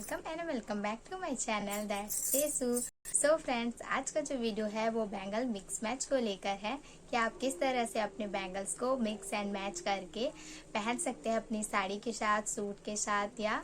Welcome and welcome back to my channel that's सेसू। So friends, आज का जो वीडियो है वो बैंगल मिक्स मैच को लेकर है कि आप किस तरह से अपने बैंगल्स को मिक्स एंड मैच करके पहन सकते हैं अपनी साड़ी के साथ, सूट के साथ या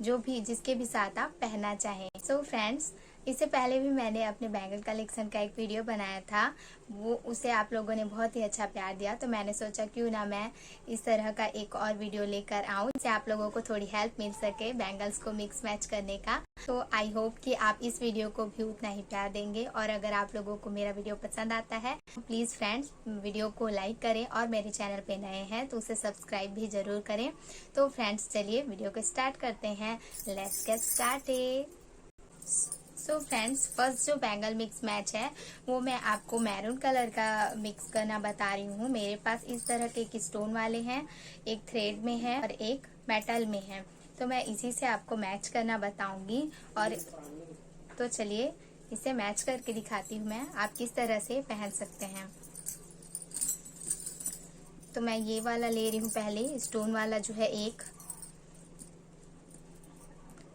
जो भी जिसके भी साथ आप पहनना चाहें। सो फ्रेंड्स, इससे पहले भी मैंने अपने बैंगल कलेक्शन का एक वीडियो बनाया था, वो उसे आप लोगों ने बहुत ही अच्छा प्यार दिया, तो मैंने सोचा क्यों ना मैं इस तरह का एक और वीडियो लेकर आऊं जिससे आप लोगों को थोड़ी हेल्प मिल सके बैंगल्स को मिक्स मैच करने का। तो आई होप कि आप इस वीडियो को भी उतना ही प्यार देंगे, और अगर आप लोगों को मेरा वीडियो पसंद आता है तो प्लीज फ्रेंड्स वीडियो को लाइक करें, और मेरे चैनल पे नए हैं तो उसे सब्सक्राइब भी जरूर करें। तो फ्रेंड्स, चलिए वीडियो को स्टार्ट करते हैं। Let's get started. So friends, first जो बैंगल मिक्स मैच है वो मैं आपको मैरून कलर का मिक्स करना बता रही हूँ। मेरे पास इस तरह के एक स्टोन वाले हैं, एक थ्रेड में है और एक मेटल में है, तो मैं इसी से आपको मैच करना बताऊंगी। और तो चलिए इसे मैच करके दिखाती हूँ मैं, आप किस तरह से पहन सकते हैं। तो मैं ये वाला ले रही हूँ, पहले स्टोन वाला जो है एक,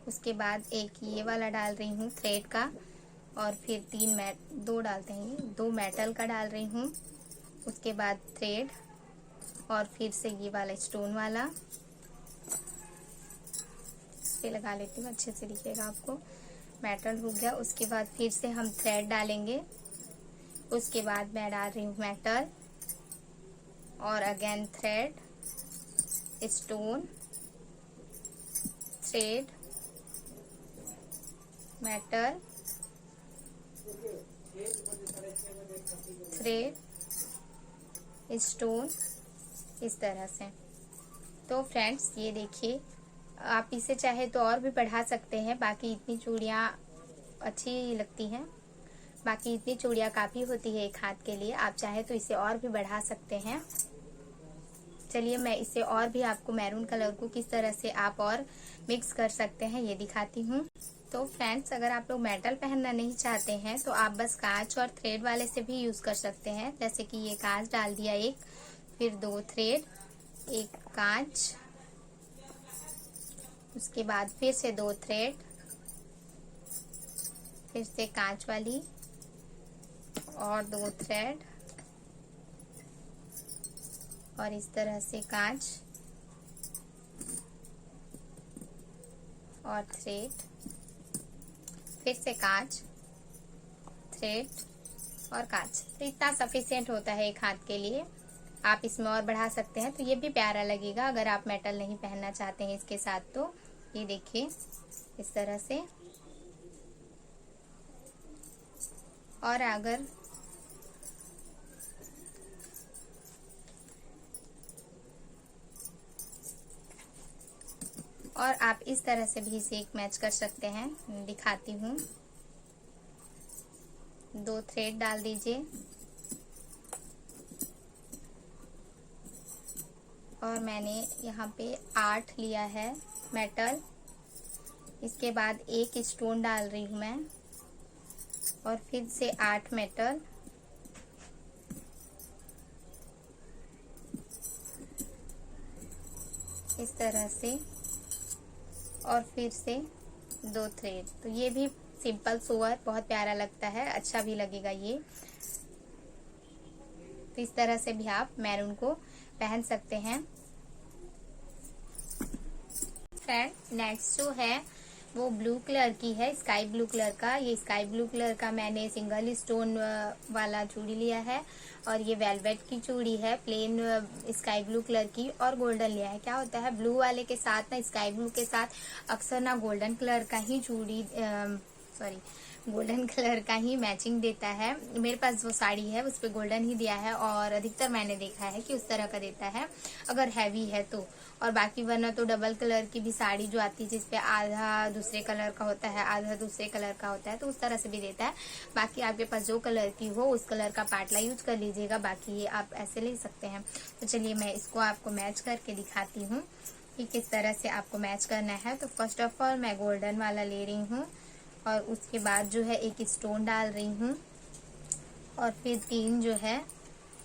उसके बाद एक ये वाला डाल रही हूँ थ्रेड का, और फिर दो डालते हैं, दो मेटल का डाल रही हूँ, उसके बाद थ्रेड, और फिर से ये वाला स्टोन वाला इस पे लगा लेती हूँ, अच्छे से दिखेगा आपको। मेटल हो गया, उसके बाद फिर से हम थ्रेड डालेंगे, उसके बाद मैं डाल रही हूँ मेटल और again thread, stone, thread, metal, thread, stone, इस तरह से। तो फ्रेंड्स ये देखिए, आप इसे चाहे तो और भी बढ़ा सकते हैं, बाकी इतनी चूड़ियाँ अच्छी लगती हैं, बाकी इतनी चूड़ियाँ काफ़ी होती है एक हाथ के लिए, आप चाहे तो इसे और भी बढ़ा सकते हैं। चलिए मैं इसे और भी आपको मैरून कलर को किस तरह से आप और मिक्स कर सकते हैं ये दिखाती हूँ। तो फ्रेंड्स, अगर आप लोग मेटल पहनना नहीं चाहते हैं तो आप बस कांच और थ्रेड वाले से भी यूज कर सकते हैं। जैसे कि ये कांच डाल दिया एक, फिर दो थ्रेड, एक कांच, उसके बाद फिर से दो थ्रेड, फिर से कांच वाली और दो थ्रेड, और इस तरह से कांच और थ्रेड, फिर से कांच, थ्रेड और कांच। तो इतना सफिशिएंट होता है एक हाथ के लिए। आप इसमें और बढ़ा सकते हैं तो ये भी प्यारा लगेगा, अगर आप मेटल नहीं पहनना चाहते हैं इसके साथ। तो ये देखिए इस तरह से। और आप इस तरह से भी इसे एक मैच कर सकते हैं, दिखाती हूँ। दो थ्रेड डाल दीजिए और मैंने यहाँ पे 8 लिया है मेटल, इसके बाद एक स्टोन डाल रही हूँ मैं, और फिर से 8 मेटल, इस तरह से, और फिर से दो थ्रेड। तो ये भी सिंपल सोवर बहुत प्यारा लगता है, अच्छा भी लगेगा ये। तो इस तरह से भी आप मैरून को पहन सकते हैं। फ्रेंड, नेक्स्ट जो है वो ब्लू कलर की है, स्काई ब्लू कलर का। ये स्काई ब्लू कलर का मैंने सिंगल स्टोन वाला चूड़ी लिया है, और ये वेलवेट की चूड़ी है प्लेन स्काई ब्लू कलर की, और गोल्डन लिया है। क्या होता है, ब्लू वाले के साथ ना, स्काई ब्लू के साथ अक्सर ना गोल्डन कलर का ही गोल्डन कलर का ही मैचिंग देता है। मेरे पास जो साड़ी है उस पे गोल्डन ही दिया है, और अधिकतर मैंने देखा है कि उस तरह का देता है अगर हैवी है तो। और बाकी वरना तो डबल कलर की भी साड़ी जो आती है जिसपे आधा दूसरे कलर का होता है, आधा दूसरे कलर का होता है, तो उस तरह से भी देता है। बाकी आपके पास जो कलर की हो उस कलर का पाटला यूज कर लीजिएगा, बाकी ये आप ऐसे ले सकते हैं। तो चलिए मैं इसको आपको मैच करके दिखाती हूँ कि किस तरह से आपको मैच करना है। तो फर्स्ट ऑफ ऑल मैं गोल्डन वाला ले रही हूँ, और उसके बाद जो है एक स्टोन डाल रही हूँ, और फिर 3 जो है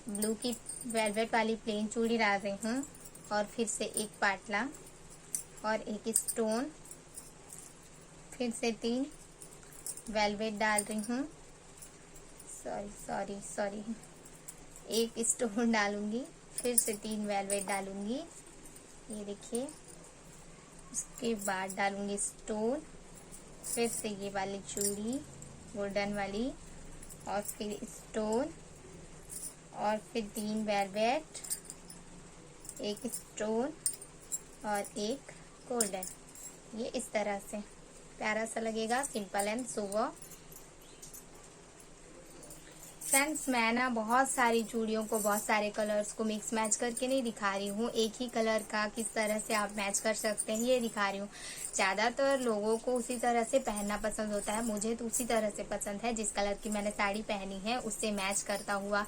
ब्लू की वेलवेट वाली प्लेन चूड़ी डाल रही हूँ, और फिर से एक पाटला और एक स्टोन, फिर से 3 वेलवेट डाल रही हूँ, सॉरी एक स्टोन डालूंगी, फिर से 3 वेलवेट डालूंगी, ये देखिए। उसके बाद डालूंगी स्टोन, फिर से ये वाली चूड़ी गोल्डन वाली, और फिर स्टोन, और फिर 3 वेलवेट, एक स्टोन और एक गोल्डन। ये इस तरह से प्यारा सा लगेगा, सिंपल एंड सोबर। फ्रेंड्स, मैं ना बहुत सारी चूड़ियों को, बहुत सारे कलर्स को मिक्स मैच करके नहीं दिखा रही हूँ, एक ही कलर का किस तरह से आप मैच कर सकते हैं ये दिखा रही हूँ। ज्यादातर लोगों को उसी तरह से पहनना पसंद होता है, मुझे तो उसी तरह से पसंद है। जिस कलर की मैंने साड़ी पहनी है उससे मैच करता हुआ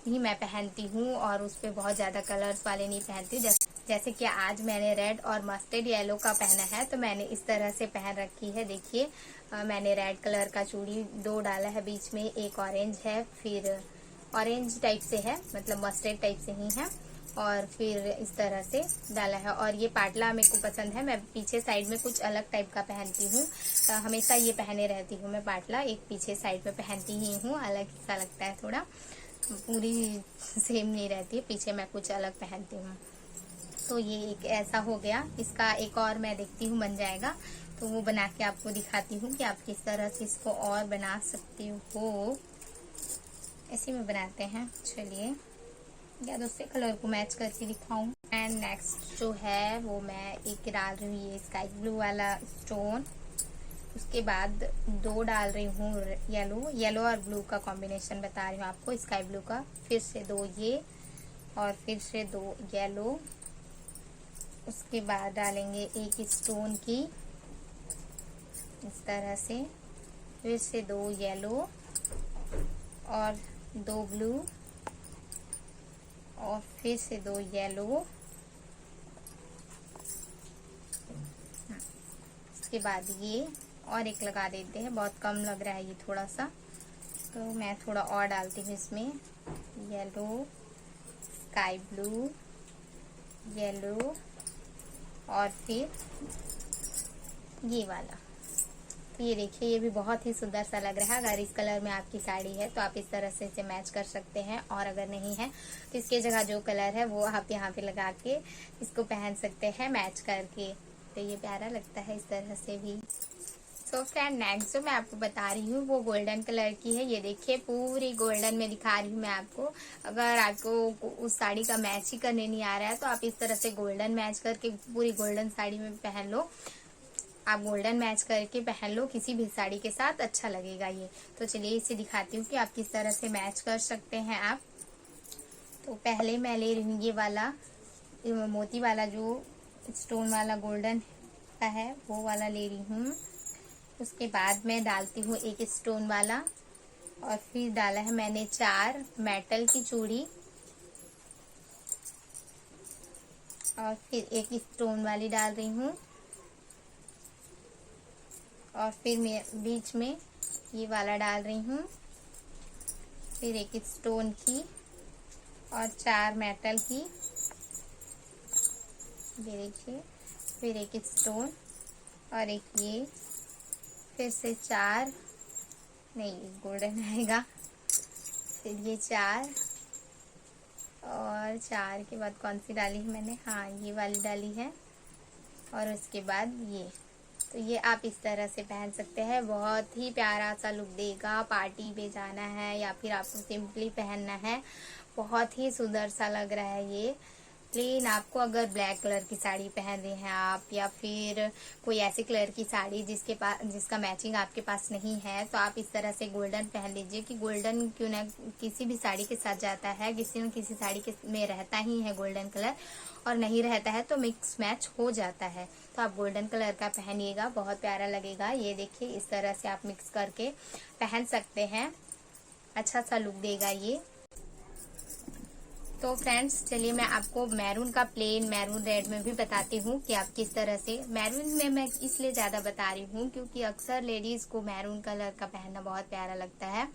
ही मैं पहनती हूँ, और उस पर बहुत ज्यादा कलर्स वाले नहीं पहनती। जैसे कि आज मैंने रेड और मस्टर्ड येलो का पहना है, तो मैंने इस तरह से पहन रखी है। देखिए, मैंने रेड कलर का चूड़ी 2 डाला है, बीच में एक ऑरेंज है, फिर ऑरेंज टाइप से है, मतलब मस्टर्ड टाइप से ही है, और फिर इस तरह से डाला है। और ये पाटला मेरे को पसंद है, मैं पीछे साइड में कुछ अलग टाइप का पहनती हूँ, हमेशा ये पहने रहती हूँ मैं पाटला, एक पीछे साइड में पहनती ही हूँ, अलग सा लगता है थोड़ा, पूरी सेम नहीं रहती है, पीछे मैं कुछ अलग पहनती हूँ। तो ये एक ऐसा हो गया। इसका एक और मैं देखती हूँ बन जाएगा तो वो बना के आपको दिखाती हूँ कि आप किस तरह से इसको और बना सकती हो। ऐसे में बनाते हैं, चलिए, या दूसरे कलर को मैच करके दिखाऊं। एंड नेक्स्ट जो है वो मैं एक डाल रही हूँ ये स्काई ब्लू वाला स्टोन, उसके बाद 2 डाल रही हूँ येलो और ब्लू का कॉम्बिनेशन बता रही हूँ आपको, स्काई ब्लू का, फिर से 2 ये, और फिर से 2 येलो। उसके बाद डालेंगे एक स्टोन की इस तरह से, फिर से 2 येलो और 2 ब्लू, और फिर से 2 येलो। इसके बाद ये और एक लगा देते हैं, बहुत कम लग रहा है ये थोड़ा सा, तो मैं थोड़ा और डालती हूँ इसमें, येलो, स्काई ब्लू, येलो, और फिर ये वाला। तो ये देखिए, ये भी बहुत ही सुंदर सा लग रहा है। अगर इस कलर में आपकी साड़ी है तो आप इस तरह से इसे मैच कर सकते हैं, और अगर नहीं है तो इसके जगह जो कलर है वो आप यहाँ पे लगा के इसको पहन सकते हैं मैच करके, तो ये प्यारा लगता है इस तरह से भी। सो फ्रेंड, नेक्स्ट जो मैं आपको बता रही हूँ वो गोल्डन कलर की है। ये देखिए, पूरी गोल्डन में दिखा रही हूँ मैं आपको। अगर आपको उस साड़ी का मैच ही करने नहीं आ रहा है तो आप इस तरह से गोल्डन मैच करके पूरी गोल्डन साड़ी में पहन लो। आप गोल्डन मैच करके पहन लो किसी भी साड़ी के साथ, अच्छा लगेगा ये। तो चलिए इसे दिखाती हूँ कि आप किस तरह से मैच कर सकते हैं आप। तो पहले मैं ले रही हूँ ये वाला मोती वाला, जो स्टोन वाला गोल्डन का है वो वाला ले रही हूँ। उसके बाद मैं डालती हूँ एक स्टोन वाला, और फिर डाला है मैंने 4 मेटल की चूड़ी, और फिर एक स्टोन वाली डाल रही हूँ, और फिर मैं बीच में ये वाला डाल रही हूँ, फिर एक स्टोन की और 4 मेटल की, ये देखिए, फिर एक स्टोन और एक ये, फिर से 4, नहीं गोल्डन आएगा, फिर ये 4, और 4 के बाद कौन सी डाली है मैंने, हाँ ये वाली डाली है, और उसके बाद ये। तो ये आप इस तरह से पहन सकते हैं, बहुत ही प्यारा सा लुक देगा। पार्टी पे जाना है या फिर आपको सिंपली पहनना है, बहुत ही सुंदर सा लग रहा है ये। प्लेन, आपको अगर ब्लैक कलर की साड़ी पहन रहे हैं आप, या फिर कोई ऐसी कलर की साड़ी जिसका मैचिंग आपके पास नहीं है, तो आप इस तरह से गोल्डन पहन लीजिए, कि गोल्डन क्यों ना किसी भी साड़ी के साथ जाता है, किसी न किसी साड़ी के में रहता ही है गोल्डन कलर, और नहीं रहता है तो मिक्स मैच हो जाता है। तो आप गोल्डन कलर का पहनिएगा, बहुत प्यारा लगेगा। ये देखिए, इस तरह से आप मिक्स करके पहन सकते हैं, अच्छा सा लुक देगा ये। तो फ्रेंड्स चलिए मैं आपको मैरून का प्लेन मैरून रेड में भी बताती हूँ कि आप किस तरह से। मैरून में मैं इसलिए ज्यादा बता रही हूँ क्योंकि अक्सर लेडीज को मैरून कलर का पहनना बहुत प्यारा लगता है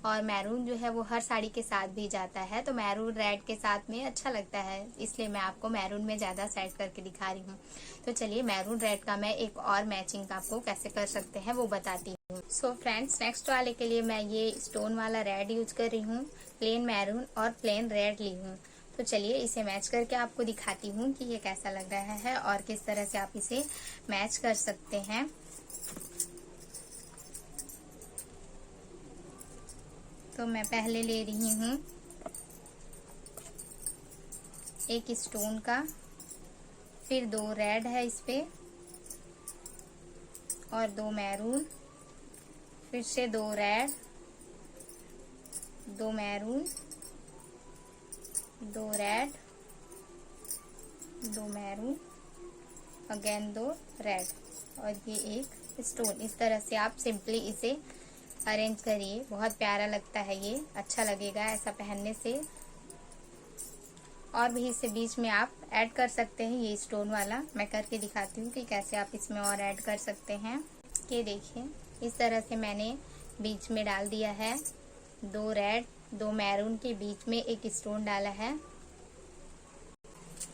और मैरून जो है वो हर साड़ी के साथ भी जाता है, तो मैरून रेड के साथ में अच्छा लगता है, इसलिए मैं आपको मैरून में ज्यादा सेट करके दिखा रही हूँ। तो चलिए मैरून रेड का मैं एक और मैचिंग आपको कैसे कर सकते हैं वो बताती हूँ। सो फ्रेंड्स नेक्स्ट वाले के लिए मैं ये स्टोन वाला रेड यूज कर रही हूँ, प्लेन मैरून और प्लेन रेड ली हूँ। तो चलिए इसे मैच करके आपको दिखाती हूँ कि ये कैसा लग रहा है और किस तरह से आप इसे मैच कर सकते हैं। तो मैं पहले ले रही हूँ एक स्टोन का, फिर 2 रेड है इस पे और 2 मैरून, फिर से 2 red, 2 maroon, 2 red, 2 maroon, again 2 red और ये एक स्टोन। इस तरह से आप सिंपली इसे अरेंज करिए, बहुत प्यारा लगता है, ये अच्छा लगेगा ऐसा पहनने से। और भी इसे बीच में आप ऐड कर सकते हैं, ये स्टोन वाला मैं करके दिखाती हूँ कि कैसे आप इसमें और ऐड कर सकते हैं। ये देखिए इस तरह से मैंने बीच में डाल दिया है, 2 रेड 2 मैरून के बीच में एक स्टोन डाला है।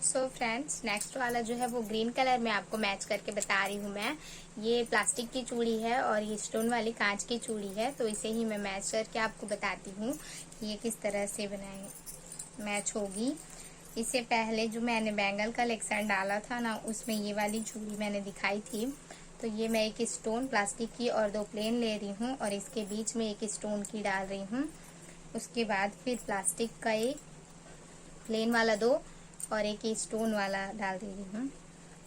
सो फ्रेंड्स नेक्स्ट वाला जो है वो ग्रीन कलर में आपको मैच करके बता रही हूँ मैं। ये प्लास्टिक की चूड़ी है और ये स्टोन वाली कांच की चूड़ी है, तो इसे ही मैं मैच करके आपको बताती हूँ कि ये किस तरह से बनाए मैच होगी। इससे पहले जो मैंने बैंगल कलेक्शन डाला था ना, उसमें ये वाली चूड़ी मैंने दिखाई थी। तो ये मैं एक स्टोन प्लास्टिक की और 2 प्लेन ले रही हूँ और इसके बीच में एक स्टोन की डाल रही हूँ। उसके बाद फिर प्लास्टिक का एक प्लेन वाला 2 और एक स्टोन वाला डाल दे रही हूँ।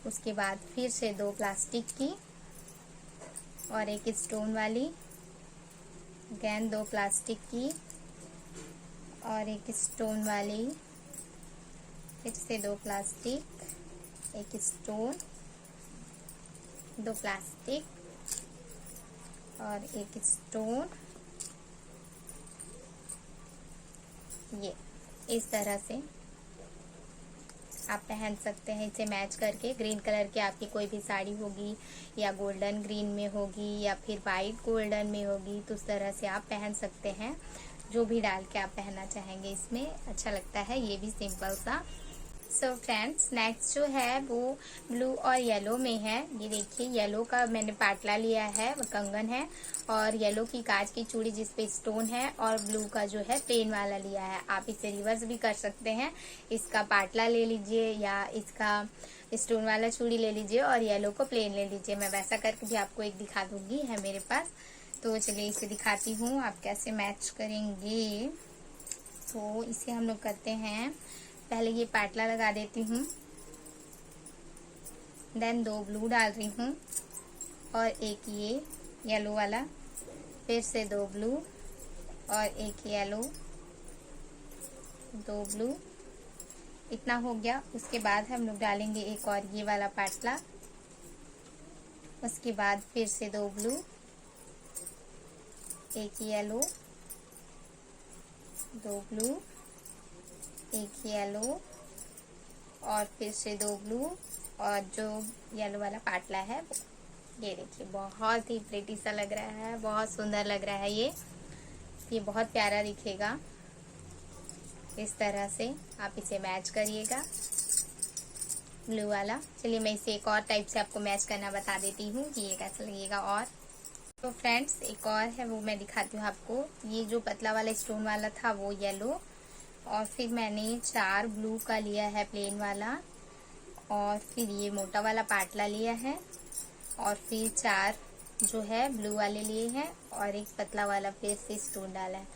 उसके बाद फिर से 2 प्लास्टिक की और एक स्टोन वाली, अगेन 2 प्लास्टिक की और एक स्टोन वाली, फिर से 2 प्लास्टिक, एक स्टोन, 2 प्लास्टिक और एक स्टोन। ये इस तरह से आप पहन सकते हैं इसे मैच करके। ग्रीन कलर की आपकी कोई भी साड़ी होगी या गोल्डन ग्रीन में होगी या फिर वाइट गोल्डन में होगी, तो उस तरह से आप पहन सकते हैं, जो भी डाल के आप पहनना चाहेंगे इसमें अच्छा लगता है, ये भी सिंपल सा। सो फ्रेंड्स नेक्स्ट जो है वो ब्लू और येलो में है। ये देखिए येलो का मैंने पाटला लिया है, वो कंगन है, और येलो की कांच की चूड़ी जिसपे स्टोन है, और ब्लू का जो है प्लेन वाला लिया है। आप इसे रिवर्स भी कर सकते हैं, इसका पाटला ले लीजिए या इसका स्टोन वाला चूड़ी ले लीजिए और येलो को प्लेन ले लीजिए। मैं वैसा करके भी आपको एक दिखा दूंगी, है मेरे पास। तो चलिए इसे दिखाती हूँ आप कैसे मैच करेंगे। तो इसे हम लोग करते हैं, पहले ये पाटला लगा देती हूँ, देन 2 ब्लू डाल रही हूँ और एक ये येलो वाला, फिर से 2 ब्लू और एक येलो, 2 ब्लू, इतना हो गया। उसके बाद हम लोग डालेंगे एक और ये वाला पाटला, उसके बाद फिर से 2 ब्लू, एक येलो, 2 ब्लू, एक येलो और फिर से 2 ब्लू और जो येलो वाला पाटला है वो। ये देखिए बहुत ही प्रिटी सा लग रहा है, बहुत सुंदर लग रहा है ये बहुत प्यारा दिखेगा। इस तरह से आप इसे मैच करिएगा ब्लू वाला। चलिए मैं इसे एक और टाइप से आपको मैच करना बता देती हूँ कि ये कैसा लगेगा। और तो फ्रेंड्स एक और है वो मैं दिखाती हूँ आपको। ये जो पतला वाला स्टोन वाला था वो येलो, और फिर मैंने 4 ब्लू का लिया है प्लेन वाला, और फिर ये मोटा वाला पाटला लिया है, और फिर 4 जो है ब्लू वाले लिए हैं और एक पतला वाला फिर से स्टोन डाला है।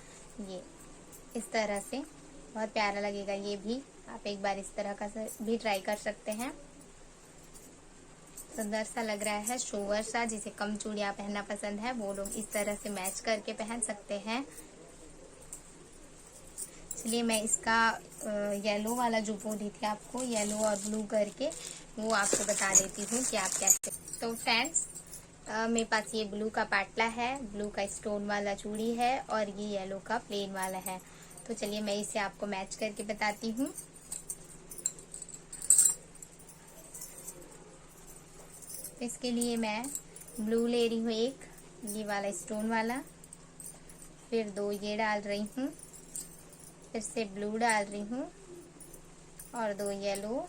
ये इस तरह से बहुत प्यारा लगेगा, ये भी आप एक बार इस तरह का भी ट्राई कर सकते हैं। सुंदर सा लग रहा है, शोवर सा। जिसे कम चूड़ियां पहनना पसंद है वो लोग इस तरह से मैच करके पहन सकते हैं। चलिए मैं इसका येलो वाला जो बोली थी आपको, येलो और ब्लू करके, वो आपको बता देती हूँ कि आप कैसे। तो फ्रेंड्स मेरे पास ये ब्लू का पाटला है, ब्लू का स्टोन वाला चूड़ी है और ये येलो का प्लेन वाला है। तो चलिए मैं इसे आपको मैच करके बताती हूँ। इसके लिए मैं ब्लू ले रही हूँ, एक ये वाला स्टोन वाला, फिर 2 ये डाल रही हूँ, फिर से ब्लू डाल रही हूँ और 2 येलो।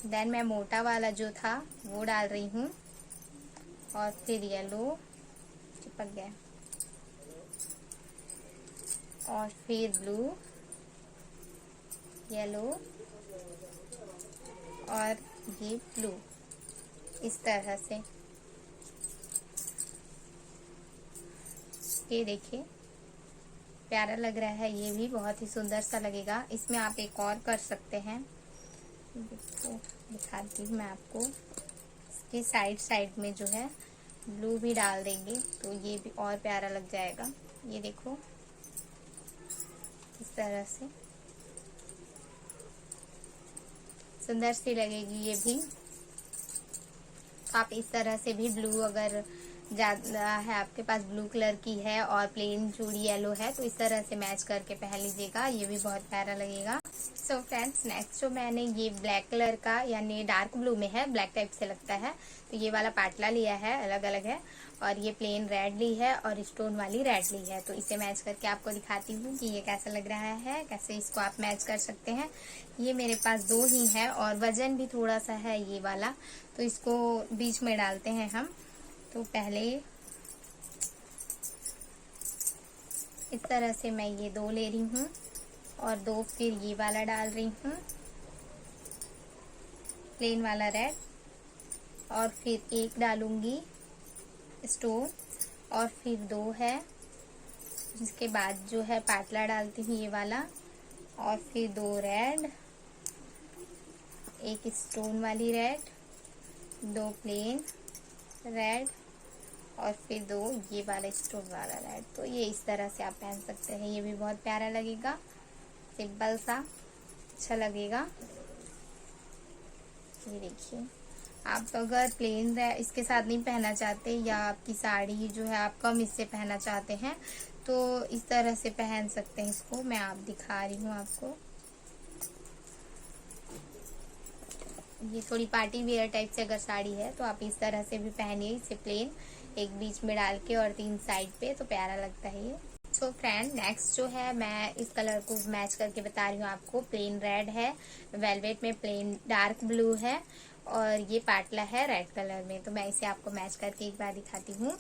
देन मैं मोटा वाला जो था वो डाल रही हूँ और फिर येलो, चिपक गया, और फिर ब्लू, येलो और ये ब्लू, इस तरह से। ये देखिए प्यारा लग रहा है, ये भी बहुत ही सुंदर सा लगेगा। इसमें आप एक और कर सकते हैं, देखो दिखाती हूँ मैं आपको। इसके साइड में जो है ब्लू भी डाल देंगे तो ये भी और प्यारा लग जाएगा। ये देखो इस तरह से सुंदर सी लगेगी ये भी। तो आप इस तरह से भी ब्लू, अगर ज्यादा है आपके पास ब्लू कलर की है और प्लेन चूड़ी येलो है, तो इस तरह से मैच करके पहन लीजिएगा, ये भी बहुत प्यारा लगेगा। सो फ्रेंड्स, नेक्स्ट जो मैंने ये ब्लैक कलर का, यानी डार्क ब्लू में है, ब्लैक टाइप से लगता है, तो ये वाला पाटला लिया है, अलग अलग है, और ये प्लेन रेड ली है और स्टोन वाली रेड ली है। तो इसे मैच करके आपको दिखाती हूँ कि ये कैसा लग रहा है, कैसे इसको आप मैच कर सकते हैं। ये मेरे पास 2 ही है और वजन भी थोड़ा सा है ये वाला, तो इसको बीच में डालते हैं हम। तो पहले इस तरह से मैं ये 2 ले रही हूँ और 2 फिर ये वाला डाल रही हूँ, प्लेन वाला रेड, और फिर 1 डालूंगी स्टोन, और फिर 2 है, जिसके बाद जो है पाटला डालती हूँ ये वाला, और फिर 2 रेड, 1 स्टोन वाली रेड, 2 प्लेन रेड, और फिर 2 ये वाला स्टोन वाला रेड। तो ये इस तरह से आप पहन सकते हैं, ये भी बहुत प्यारा लगेगा, सिंपल सा अच्छा लगेगा। ये देखिए, आप अगर प्लेन इसके साथ नहीं पहनना चाहते, या आपकी साड़ी जो है आप कम इससे पहनना चाहते हैं, तो इस तरह से पहन सकते हैं इसको। मैं आप दिखा रही हूँ आपको, ये थोड़ी पार्टी वेयर टाइप से अगर साड़ी है तो आप इस तरह से भी पहनिए, इसे प्लेन एक बीच में डाल के और 3 साइड पे, तो प्यारा लगता है ये। सो फ्रेंड, नेक्स्ट जो है मैं इस कलर को मैच करके बता रही हूँ आपको। प्लेन रेड है, वेलवेट में प्लेन डार्क ब्लू है, और ये पाटला है रेड कलर में। तो मैं इसे आपको मैच करके एक बार दिखाती हूँ।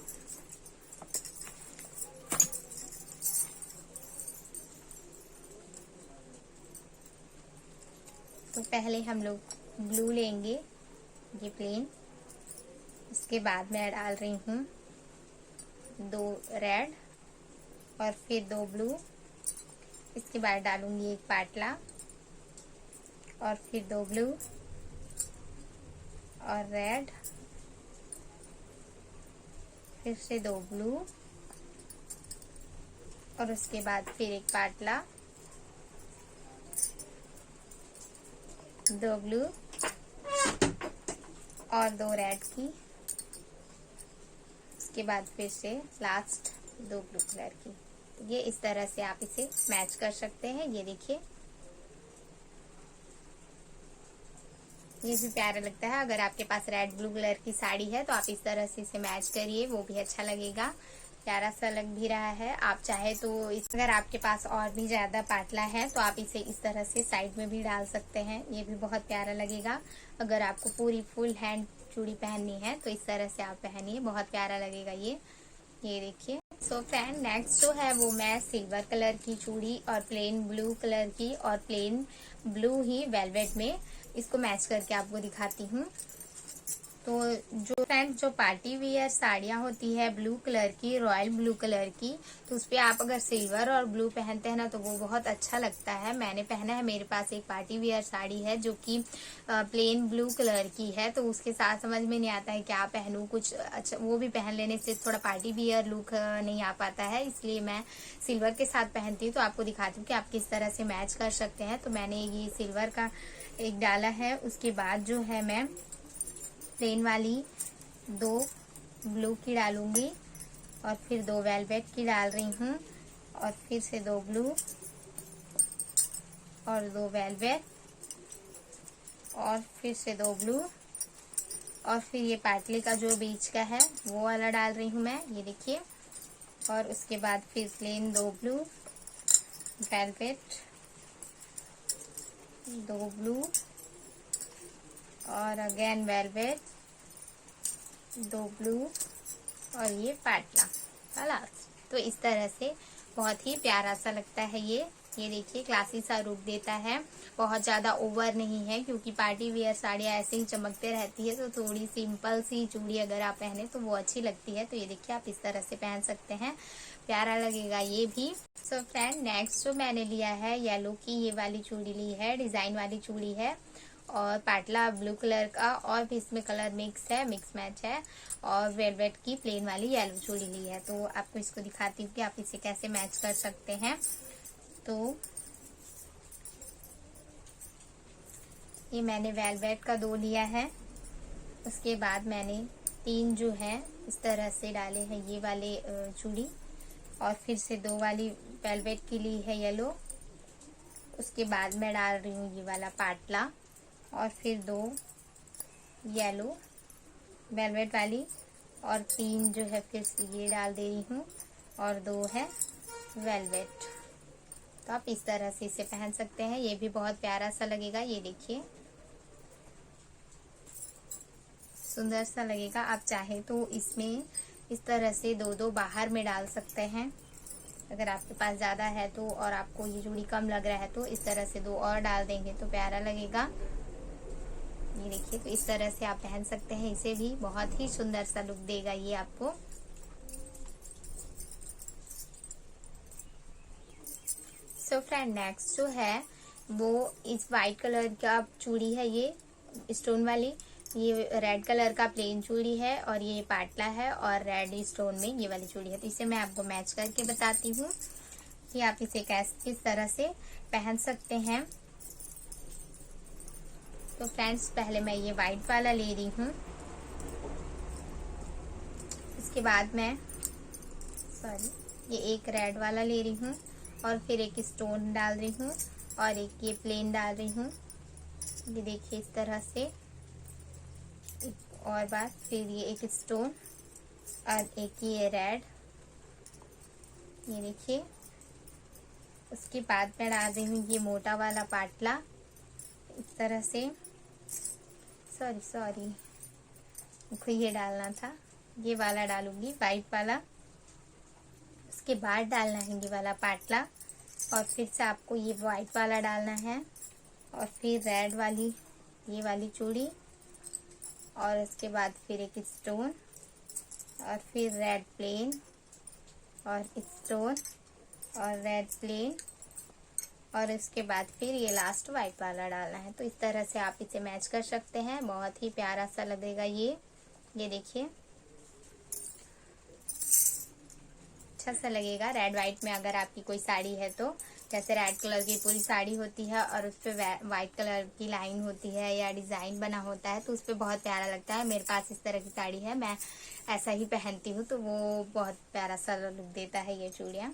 तो पहले हम लोग ब्लू लेंगे, ये प्लेन, इसके बाद मैं डाल रही हूँ 2 रेड और फिर 2 ब्लू, इसके बाद डालूंगी 1 पाटला और फिर 2 ब्लू और रेड, फिर से 2 ब्लू, और उसके बाद फिर 1 पाटला, 2 ब्लू और 2 रेड की, उसके बाद फिर से लास्ट 2 ब्लू कलर की। ये इस तरह से आप इसे मैच कर सकते हैं। ये देखिए, ये भी प्यारा लगता है। अगर आपके पास रेड ब्लू कलर की साड़ी है तो आप इस तरह से इसे मैच करिए, वो भी अच्छा लगेगा, प्यारा सा लग भी रहा है। आप चाहे तो अगर आपके पास और भी ज्यादा पाटला है तो आप इसे इस तरह से साइड में भी डाल सकते हैं, ये भी बहुत प्यारा लगेगा। अगर आपको पूरी फुल हैंड चूड़ी पहननी है तो इस तरह से आप पहनिए, बहुत प्यारा लगेगा ये देखिए। सो फ्रेंड, नेक्स्ट जो है वो मैं सिल्वर कलर की चूड़ी और प्लेन ब्लू कलर की और प्लेन ब्लू ही वेलवेट में इसको मैच करके आपको दिखाती हूँ। तो जो फ्रेंड्स, जो पार्टी वियर साड़ियाँ होती है ब्लू कलर की, रॉयल ब्लू कलर की, तो उस पे आप अगर सिल्वर और ब्लू पहनते हैं ना तो वो बहुत अच्छा लगता है। मैंने पहना है, मेरे पास एक पार्टी वियर साड़ी है जो कि प्लेन ब्लू कलर की है, तो उसके साथ समझ में नहीं आता है क्या पहनूं, कुछ अच्छा वो भी पहन लेने से थोड़ा पार्टी वियर लुक नहीं आ पाता है, इसलिए मैं सिल्वर के साथ पहनती हूँ। तो आपको दिखाती हूँ कि आप किस तरह से मैच कर सकते हैं। तो मैंने ये सिल्वर का एक डाला है, उसके बाद जो है मैं प्लेन वाली 2 ब्लू की डालूंगी और फिर 2 वेलवेट की डाल रही हूँ, और फिर से 2 ब्लू और 2 वेलवेट और फिर से 2 ब्लू और फिर ये पाटली का जो बीच का है वो वाला डाल रही हूँ मैं, ये देखिए। और उसके बाद फिर प्लेन 2 ब्लू, वेलवेट 2 ब्लू और अगेन वेलवेट 2 ब्लू और ये पाटला खलास। तो इस तरह से बहुत ही प्यारा सा लगता है ये देखिए, क्लासी सा रूप देता है, बहुत ज्यादा ओवर नहीं है, क्योंकि पार्टी वेयर साड़ियाँ ऐसे ही चमकते रहती है, तो थोड़ी सिंपल सी चूड़ी अगर आप पहने तो वो अच्छी लगती है। तो ये देखिए आप इस तरह से पहन सकते हैं, प्यारा लगेगा ये भी। सो फ्रेंड, नेक्स्ट जो मैंने लिया है येलो की ये वाली चूड़ी ली है, डिजाइन वाली चूड़ी है और पाटला ब्लू कलर का और भी इसमें कलर मिक्स है, मिक्स मैच है और वेलवेट की प्लेन वाली येलो चूड़ी ली है। तो आपको इसको दिखाती हूँ कि आप इसे कैसे मैच कर सकते हैं। तो ये मैंने वेलवेट का 2 लिया है, उसके बाद मैंने 3 जो है इस तरह से डाले हैं ये वाले चूड़ी और फिर से 2 वाली वेलवेट की ली है येलो। उसके बाद मैं डाल रही हूँ ये वाला पाटला और फिर 2 येलो वेलवेट वाली और 3 जो है फिर से ये डाल दे रही हूँ और 2 है वेलवेट। तो आप इस तरह से इसे पहन सकते हैं, ये भी बहुत प्यारा सा लगेगा। ये देखिए सुंदर सा लगेगा। आप चाहे तो इसमें इस तरह से 2-2 बाहर में डाल सकते हैं, अगर आपके पास ज्यादा है तो, और आपको ये चूड़ी कम लग रहा है तो इस तरह से 2 और डाल देंगे तो प्यारा लगेगा। ये देखिए, तो इस तरह से आप पहन सकते हैं, इसे भी बहुत ही सुंदर सा लुक देगा ये आपको। सो फ्रेंड, नेक्स्ट जो है वो इस वाइट कलर का चूड़ी है, ये स्टोन वाली, ये रेड कलर का प्लेन चूड़ी है और ये पाटला है और रेड स्टोन में ये वाली चूड़ी है। तो इसे मैं आपको मैच करके बताती हूँ कि आप इसे किस तरह से पहन सकते हैं। तो फ्रेंड्स, पहले मैं ये वाइट वाला ले रही हूँ, इसके बाद मैं ये एक रेड वाला ले रही हूँ और फिर एक स्टोन डाल रही हूँ और एक ये प्लेन डाल रही हूँ। ये देखिए इस तरह से, और बाद फिर ये एक स्टोन और एक ये रेड, ये देखिए। उसके बाद मैं डाल रही हूँ ये मोटा वाला पाटला इस तरह से, सॉरी मुझको ये डालना था, ये वाला डालूंगी वाइट वाला। उसके बाद डालना है ये वाला पाटला और फिर से आपको ये वाइट वाला डालना है और फिर रेड वाली ये वाली चूड़ी और उसके बाद फिर एक स्टोन और फिर रेड प्लेन और स्टोन और रेड प्लेन और इसके बाद फिर ये लास्ट वाइट वाला डालना है। तो इस तरह से आप इसे मैच कर सकते हैं, बहुत ही प्यारा सा लगेगा ये देखिए अच्छा सा लगेगा रेड वाइट में। अगर आपकी कोई साड़ी है तो, जैसे रेड कलर की पूरी साड़ी होती है और उस पर व्हाइट कलर की लाइन होती है या डिजाइन बना होता है तो उस पर बहुत प्यारा लगता है। मेरे पास इस तरह की साड़ी है, मैं ऐसा ही पहनती हूँ, तो वो बहुत प्यारा सा लुक देता है ये चूड़ियाँ।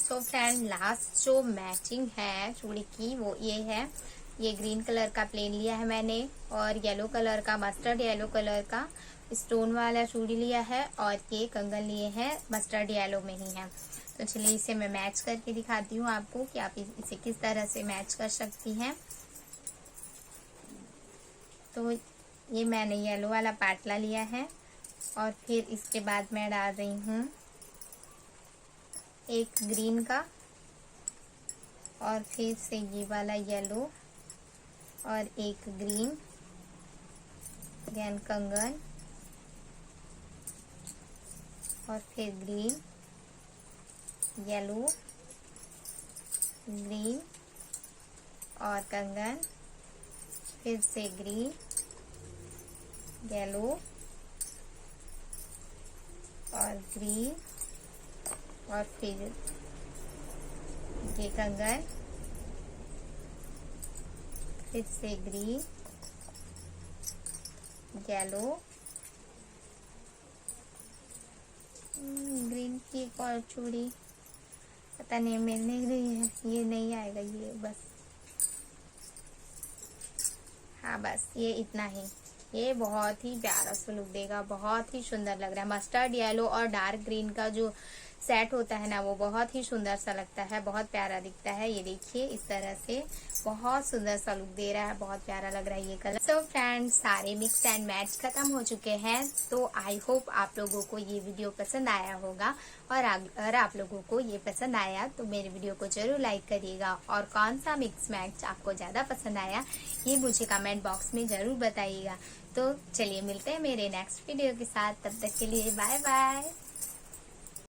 तो फ्रेंड, लास्ट जो मैचिंग है चूड़ी की वो ये है, ये ग्रीन कलर का प्लेन लिया है मैंने और येलो कलर का, मस्टर्ड येलो कलर का स्टोन वाला चूड़ी लिया है और ये कंगन लिए हैं मस्टर्ड येलो में ही है। तो चलिए इसे मैं मैच करके दिखाती हूँ आपको कि आप इसे किस तरह से मैच कर सकती हैं। तो ये मैंने येलो वाला पाटला लिया है और फिर इसके बाद मैं डाल रही हूँ एक ग्रीन का और फिर से ये वाला येलो और एक ग्रीन, अगेन कंगन और फिर ग्रीन, येलो, ग्रीन और कंगन, फिर से ग्रीन, येलो और ग्रीन और फिर ये कंगन, फिर से ग्रीन, येलो ग्रीन की एक और चूड़ी, पता नहीं मिल नहीं रही है, ये नहीं आएगा ये बस। हाँ बस ये इतना ही। ये बहुत ही प्यारा सा लुक देगा, बहुत ही सुंदर लग रहा है। मस्टर्ड येलो और डार्क ग्रीन का जो सेट होता है ना, वो बहुत ही सुंदर सा लगता है, बहुत प्यारा दिखता है। ये देखिए इस तरह से बहुत सुंदर सा लुक दे रहा है, बहुत प्यारा लग रहा है ये कलर। सो फ्रेंड्स, सारे मिक्स एंड मैच खत्म हो चुके हैं। तो आई होप आप लोगों को ये वीडियो पसंद आया होगा, और अगर आप लोगों को ये पसंद आया तो मेरे वीडियो को जरूर लाइक करिएगा, और कौन सा मिक्स मैच आपको ज्यादा पसंद आया ये मुझे कमेंट बॉक्स में जरूर बताइएगा। तो चलिए मिलते हैं मेरे नेक्स्ट वीडियो के साथ, तब तक के लिए बाय बाय।